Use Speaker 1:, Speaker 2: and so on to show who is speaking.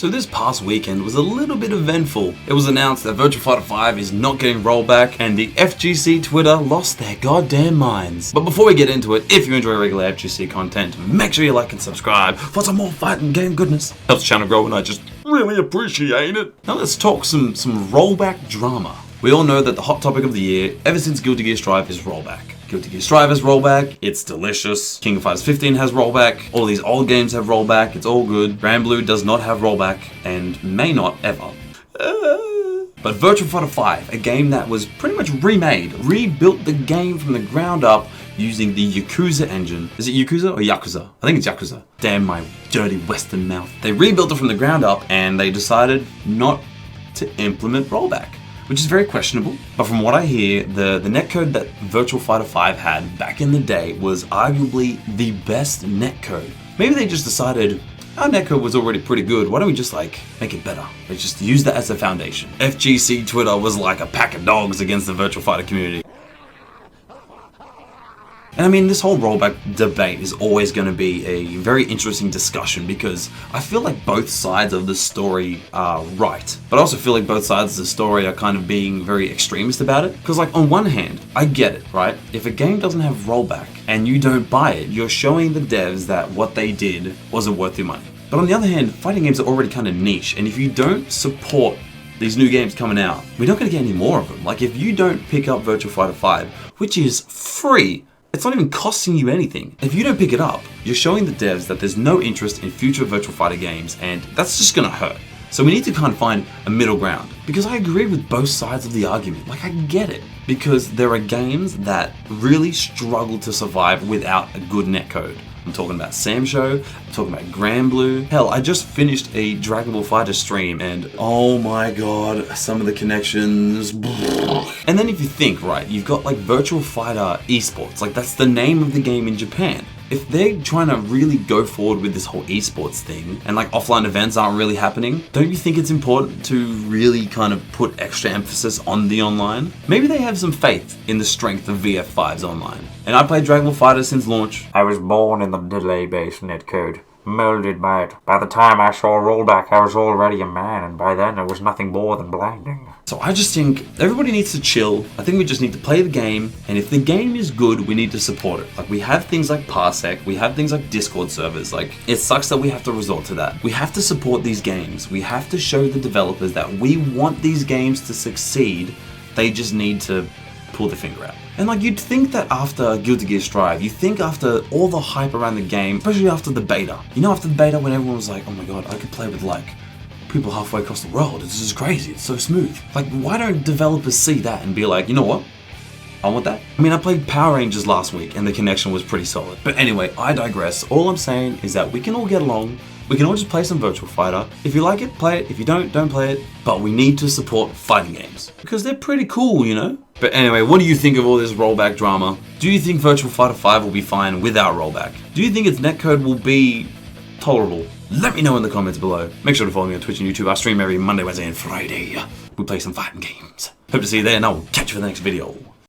Speaker 1: So this past weekend was a little bit eventful. It was announced that Virtua Fighter 5 is not getting rollback, and the FGC Twitter lost their goddamn minds. But before we get into it, if you enjoy regular FGC content, make sure you like and subscribe for some more fighting game goodness. Helps the channel grow and I just really appreciate it. Now let's talk some rollback drama. We all know that the hot topic of the year, ever since Guilty Gear Strive, is rollback. Guilty Gear Strive has rollback, it's delicious. King of Fighters 15 has rollback, all these old games have rollback, it's all good. Grand Blue does not have rollback, and may not ever. But Virtua Fighter 5, a game that was pretty much remade, rebuilt the game from the ground up using the Yakuza engine. Is it Yakuza or Yakuza? I think it's Yakuza. Damn my dirty western mouth. They rebuilt it from the ground up and they decided not to implement rollback, which is very questionable. But from what I hear, the netcode that Virtua Fighter 5 had back in the day was arguably the best netcode. Maybe they just decided, our netcode was already pretty good, why don't we just make it better? Let's just use that as a foundation. FGC Twitter was like a pack of dogs against the Virtua Fighter community. And I mean, this whole rollback debate is always going to be a very interesting discussion because I feel like both sides of the story are right. But I also feel like both sides of the story are kind of being very extremist about it. Because like on one hand, I get it, right? If a game doesn't have rollback and you don't buy it, you're showing the devs that what they did wasn't worth your money. But on the other hand, fighting games are already kind of niche. And if you don't support these new games coming out, we're not going to get any more of them. Like if you don't pick up Virtua Fighter 5, which is free, it's not even costing you anything. If you don't pick it up, you're showing the devs that there's no interest in future Virtua Fighter games, and that's just gonna hurt. So we need to kind of find a middle ground. Because I agree with both sides of the argument. Like, I get it. Because there are games that really struggle to survive without a good netcode. I'm talking about Sam Show, I'm talking about Grand Blue. Hell, I just finished a Dragon Ball Fighter stream and oh my god, some of the connections. And then if you think, right, you've got like Virtua Fighter Esports, like that's the name of the game in Japan. If they're trying to really go forward with this whole esports thing and like offline events aren't really happening, don't you think it's important to really kind of put extra emphasis on the online? Maybe they have some faith in the strength of VF5's online. And I played Dragon Ball Fighter since launch.
Speaker 2: I was born in the delay-based netcode, molded by it. By the time I saw rollback, I was already a man, and by then it was nothing more than blinding.
Speaker 1: So I just think everybody needs to chill. I think we just need to play the game, and if the game is good, we need to support it. Like we have things like Parsec, we have things like Discord servers. Like it sucks that we have to resort to that. We have to support these games. We have to show the developers that we want these games to succeed. They just need to pull the finger out. And like you'd think that after Guilty Gear Strive, you think after all the hype around the game, especially after the beta. You know, after the beta when everyone was like, oh my god, I could play with like people halfway across the world. It's just crazy. It's so smooth. Like, why don't developers see that and be like, you know what? I want that. I mean, I played Power Rangers last week and the connection was pretty solid. But anyway, I digress. All I'm saying is that we can all get along. We can all just play some Virtua Fighter. If you like it, play it. If you don't play it. But we need to support fighting games because they're pretty cool, you know? But anyway, what do you think of all this rollback drama? Do you think Virtua Fighter 5 will be fine without rollback? Do you think its netcode will be tolerable? Let me know in the comments below. Make sure to follow me on Twitch and YouTube. I stream every Monday, Wednesday, and Friday. We play some fighting games. Hope to see you there, and I'll catch you for the next video.